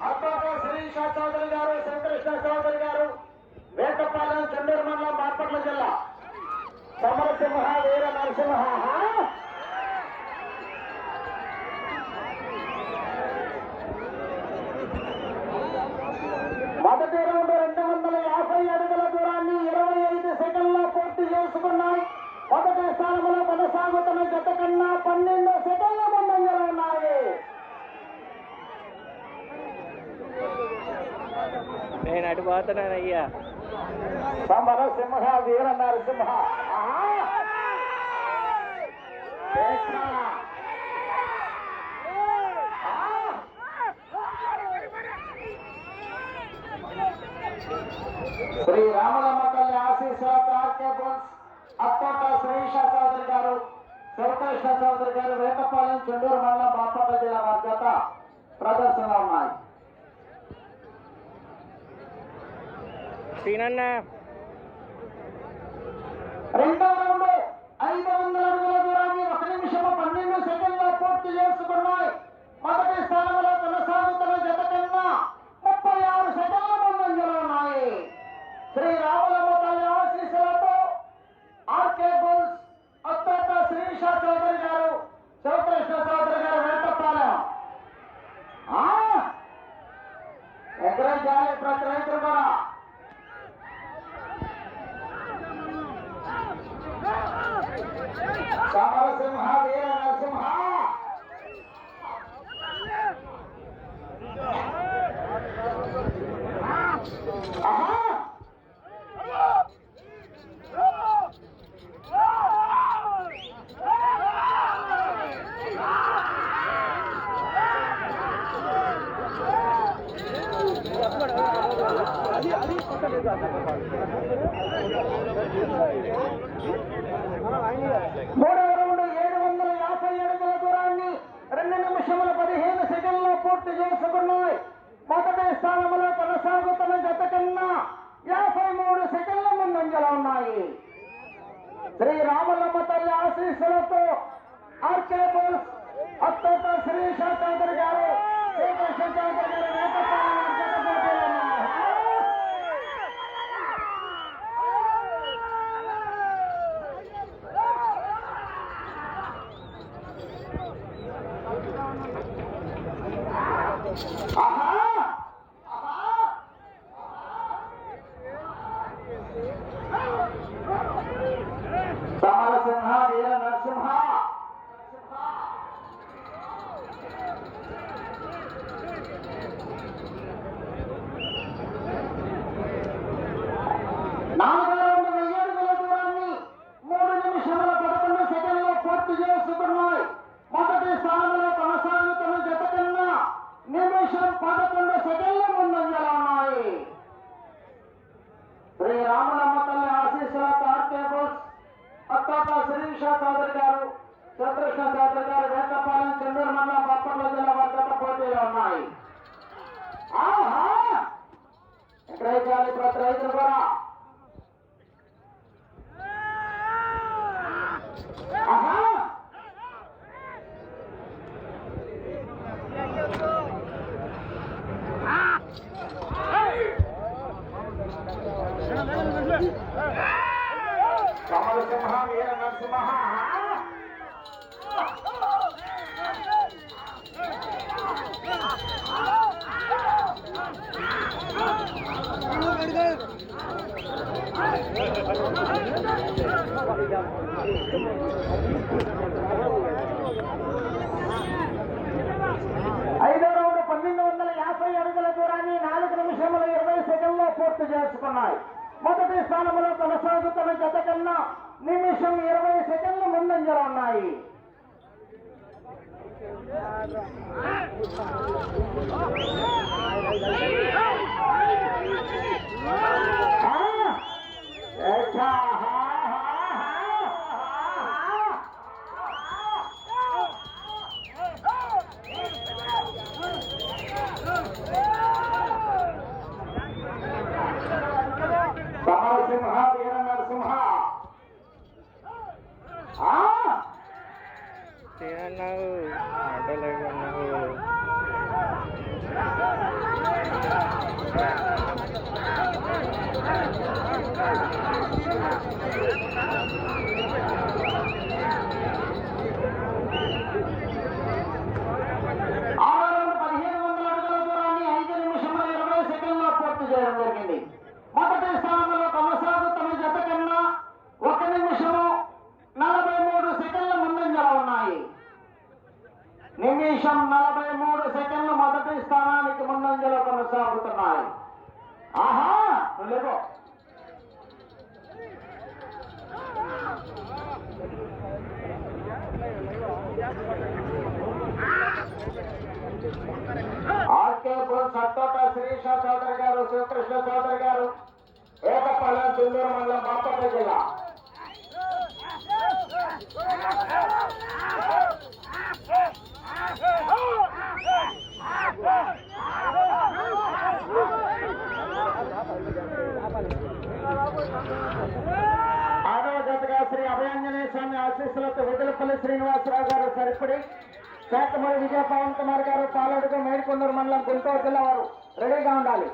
అబ్బాబా శ్రీష చౌదరి గారు, శంకృష్ణ చౌదరి గారు, వేటపాలెం, చెండూరు మండలం, బాపట్ల జిల్లా. సమరసింహ వీర నరసింహ. మొదటి రౌండ్ 250 అడుగుల దూరాన్ని 25 సెకండ్ల పూర్తి చేసుకున్నాయి. మొదటి స్థానంలో కొనసాగుతున్న జత కన్నా 12 సెకండ్ల ముందంజలో ఉన్నాయి. నేను అటు పోతున్నాను అయ్యా. సమరసింహ వీర నరసింహ. శ్రీ రామలమ్మ తల్లి ఆశీస్సులతో ఆర్కే బోన్స్ అత్తోట శ్రీష చౌదరి గారు, శివకృష్ణ చౌదరి గారు, వేటపాలెం, చెండూరు మండలం, బాపట్ల జిల్లా వారి జత ప్రదర్శనలో ఉన్నాయి. రెండో రౌండ్ 500 అడుగుల దూరాన్ని 1 నిమిషం 12 సెకండ్లో పూర్తి చేసుకున్నాయి. మొదటి స్థానంలో కొనసాగుతున్న జత కన్నా 36 సెకండ్ల ముందంజలో ఉన్నాయి. శ్రీ రామలమ్మ తల్లి ఆశీస్సులతో ఆర్కే బుల్స్ అత్తోట శ్రీష చౌదరి గారు, శివకృష్ణ చౌదరి గారు, వేటపాలెం. ఎగరేయాలి ప్రతి రైతులు కూడా. సమరసింహ వీర నరసింహ. మూడవ రౌండ్ 750 అడుగుల దూరాన్ని 2 నిమిషముల 15 సెకండ్లో పూర్తి చేసుకున్నాయి. మొదటి స్థానంలో కొనసాగుతున్న జత కన్నా 53 సెకండ్ల ముందంజలో ఉన్నాయి. శ్రీ రామలమ్మ తల్లి ఆశీస్సులతో ఆర్కే బోల్స్ అత్తోట శ్రీష చౌదరి గారు, శ్రీకృష్ణ చౌదరి గారు, వేటపాలెం జత పోటీలో ఉన్నాయి. సమరసింహ వీర నరసింహ. నాలుగో రౌండ్ 1000 అడుగుల దూరాన్ని 3 నిమిషముల 11 సెకండ్లో పూర్తి చేసుకున్నాయి. మొదటి స్థానంలో కొనసాగుతున్న జత కన్నా నిమిషం 11 సెకండ్ల ముందంజలో ఉన్నాయి. శ్రీ రామలమ్మ తల్లి ఆశీస్సులతో ఆర్కే బోల్స్ అత్తోట శ్రీష చౌదరి గారు, శివకృష్ణ చౌదరి గారు, వేటపాలెం, చెండూరు మండలం, బాపట్ల జిల్లా వారి జత పోటీలో ఉన్నాయి. ఎక్కడైతే ప్రతి రైతులు కూడా. సమరసింహ వీర నరసింహ. ఐదో రౌండ్ 1250 అడుగుల దూరాన్ని 4 నిమిషముల 20 సెకండ్లో పూర్తి చేసుకున్నాయి. మొదటి స్థానంలో కొనసాగుతున్న జత కన్నా నిమిషం 20 సెకండ్ల ముందంజలో ఉన్నాయి. సమరసింహ వీర నరసింహ. ఆటోలో జరిగింది. మొదటి స్థానంలో కొనసాగుతున్న జత కన్నా 1 నిమిషము 43 సెకండ్ల ముందంజలో ఉన్నాయి. నిమిషం 43 సెకండ్లు మొదటి స్థానానికి ముందంజలో కొనసాగుతున్నాయి. ఆహా లేదో ఆర్కే బోల్ సత్తోట శ్రీష చౌదరి గారు, శివకృష్ణ చౌదరి గారు, ఏకపాలెం, చుండూరు మండలం, బాపట్ల జిల్లా. ఆరవ జతగా శ్రీ అభయాంజనేయ స్వామి ఆశీస్సులతో వెదలపల్లి శ్రీనివాసరావు గారు సరిపడి, శాఖమూరి విజయ పవన్ కుమార్ గారు, పాలడుగు, మేడికొండూరు మండలం, గుంటూరు జిల్లా వారు రెడీగా ఉండాలి.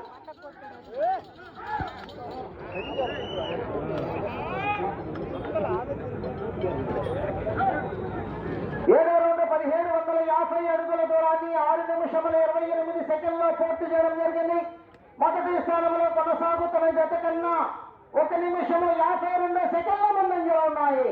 ఏడో రౌండ్ 1750 అడుగుల దూరాన్ని 6 నిమిషముల 28 సెకండ్లో పూర్తి చేయడం జరిగింది. మొదటి స్థానంలో కొనసాగుతున్న జత కన్నా 1 నిమిషము 52 సెకండ్ల ముందంజలో ఉన్నాయి.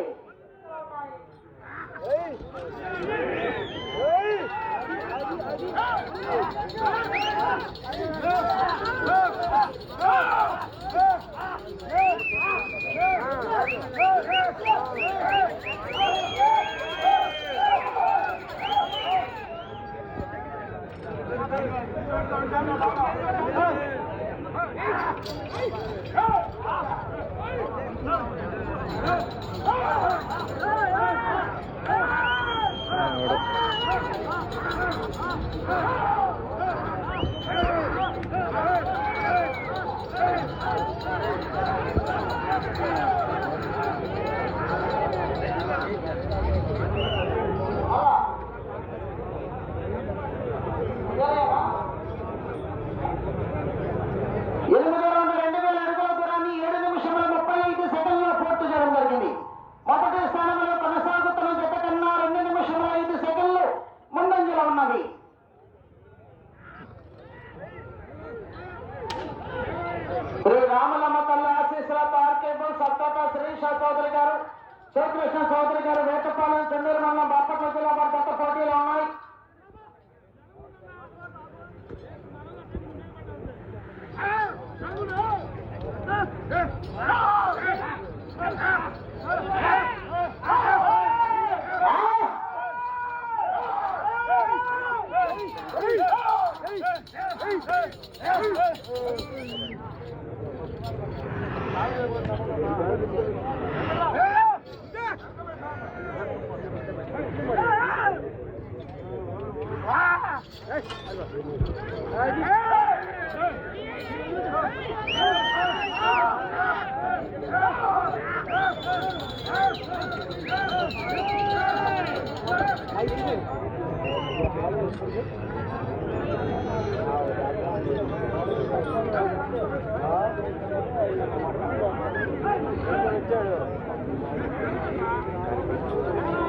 మొదటి స్థానంలో కొనసాగుతున్న జత కన్నా 2 నిమిషముల 5 సెకండ్లు ముందంజలో ఉన్నది. శ్రీ రామలమ్మ తల్లి ఆశీస్సులతో ఆర్కే బోల్ సత్తోట శ్రీష చౌదరి గారు, శివకృష్ణ చౌదరి గారు, వేటపాలెం, చుండూరు మండలం, బాపట్ల జిల్లా వారి జత పోటీలో ఉన్నాయి.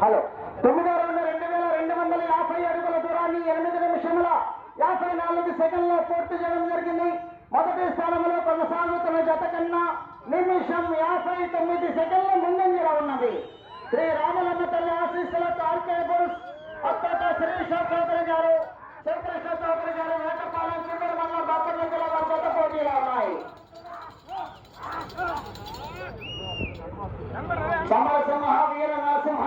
హలో 9వ రౌండ్ 2250 అడుగుల దూరాన్ని 8 నిమిషముల 54 సెకండ్లో పూర్తి చేయడం జరిగింది. మొదటి స్థానంలో కొనసాగుతున్న జత కన్నా నిమిషం 59 సెకండ్ల ముందంజలో ఉన్నది. శ్రీ రామలమ్మ తల్లి ఆశీస్సులతో ఆర్కే బోల్స్ అత్తోట శ్రీష చౌదరి గారు, శివకృష్ణ చౌదరి గారు, వేటపాలెం, చుండూరు మండలం, బాపట్ల జిల్లా వారి జత పోటీలో ఉన్నాయి. సమరసింహ వీర నరసింహ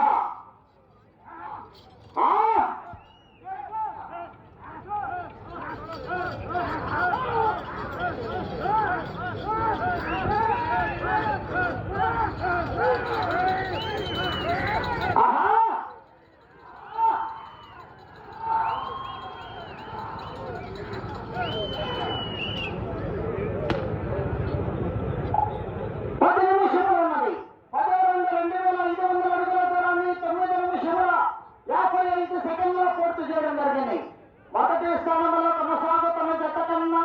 మొదటి స్థానంలో కొనసాగుతున్న జత కన్నా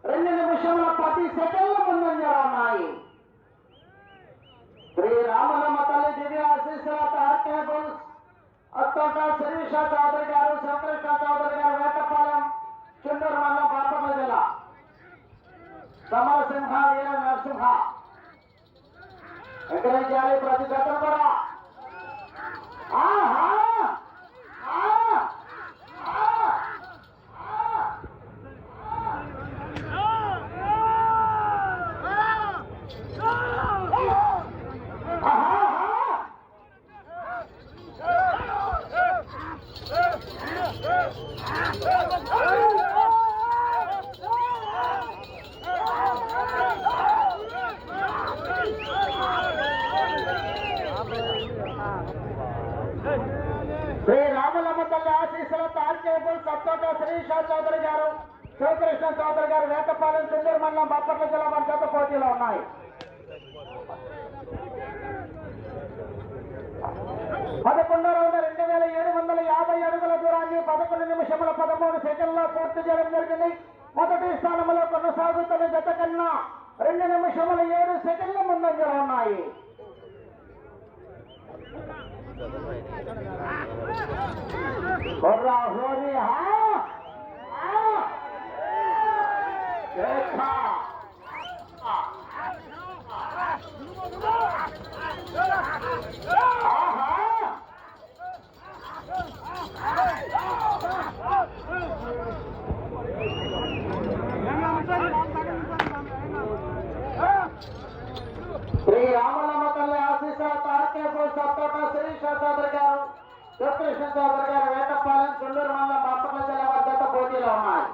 2 నిమిషముల సింహ వీర నరసింహ. ఎంకరేజ్ చేయాలి ప్రతి జతను కూడా. ఆహా శ్రీ రామలమ్మ తల్లి ఆశీస్సులతో ఆర్కేబుల్ సత్తోట శ్రీషా చౌదరి గారు, శివకృష్ణ చౌదరి గారు, వేటపాలెం, చుండూరు మండలం, బాపట్ల జిల్లా వారి జత పోటీలో ఉన్నాయి. 11వ రౌండ్ 2750 అడుగుల దూరాన్ని 11 నిమిషముల 13 సెకండ్లో పూర్తి చేయడం జరిగింది. మొదటి స్థానంలో కొనసాగుతున్న జత కన్నా 2 నిమిషముల 7 సెకండ్ల ముందంజలో ఉన్నాయి. శ్రీ రామలమ్మ తల్లి ఆశీస్సులతో ఆర్కేబుల్ సత్తోట శ్రీషా చౌదరి గారు, శివకృష్ణ చౌదరి గారు, వేటపాలెం, చుండూరు మండలం, బాపట్ల జిల్లా వారి జత పోటీలో ఉన్నాయి.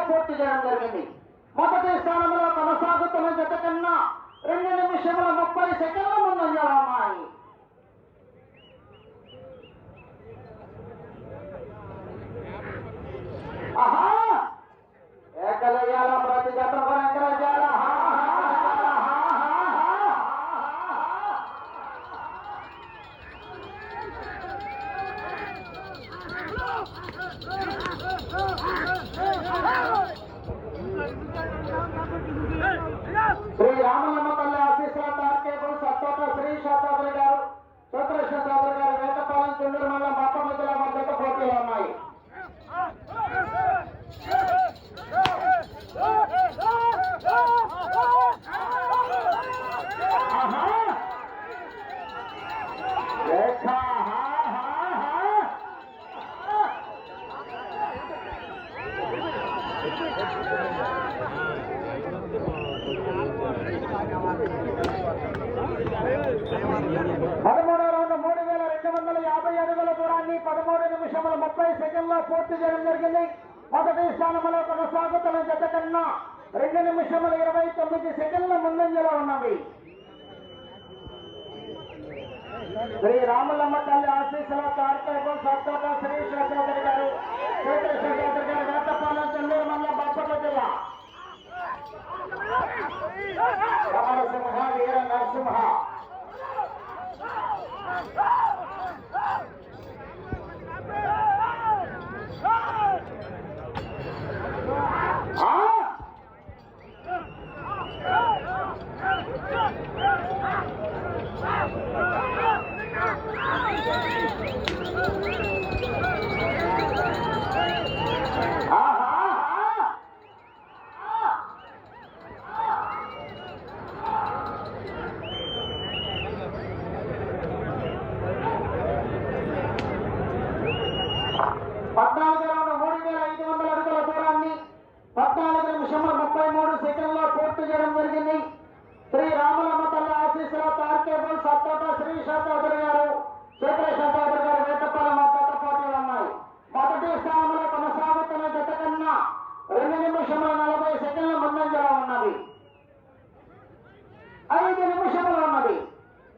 పూర్తి చేయడం జరిగింది. మొదటి స్థానంలో కొనసాగుతున్న జత కన్నా 2 నిమిషముల 30 సెకండ్ల ముందంజలో ఉన్నాయి. ఆహా ఏకలయ్యాల ప్రతి జత ఎంకరేజ్. శ్రీ రామలమ్మ తల్లి ఆశీస్సులతో ఆర్కేబుల్ సత్తోట శ్రీషా చౌదరి గారు, శివకృష్ణ చౌదరి గారు, వేటపాలెం, చుండూరు మండలం, బాపట్ల జిల్లా వారి జత పోటీలో ఉన్నాయి. పూర్తి చేయడం జరిగింది. మొదటి స్థానంలో కొనసాగుతున్న జత కన్నా 2 నిమిషముల 29 సెకండ్ల ముందంజలో ఉన్నవి. శ్రీ రామలమ్మ తల్లి ఆశీస్సులతో ఆర్కేబుల్ సత్తోట శ్రీషా చౌదరి గారు, శివకృష్ణ చౌదరి గారు, వేటపాలెం, చుండూరు మండలం, బాపట్ల జిల్లా. సింహ వీర నరసింహ. శ్రీ రామలమ్మ తల్లి ఆశీస్సులతో ఆర్కేబుల్ సత్తోట శ్రీషా చౌదరి గారు,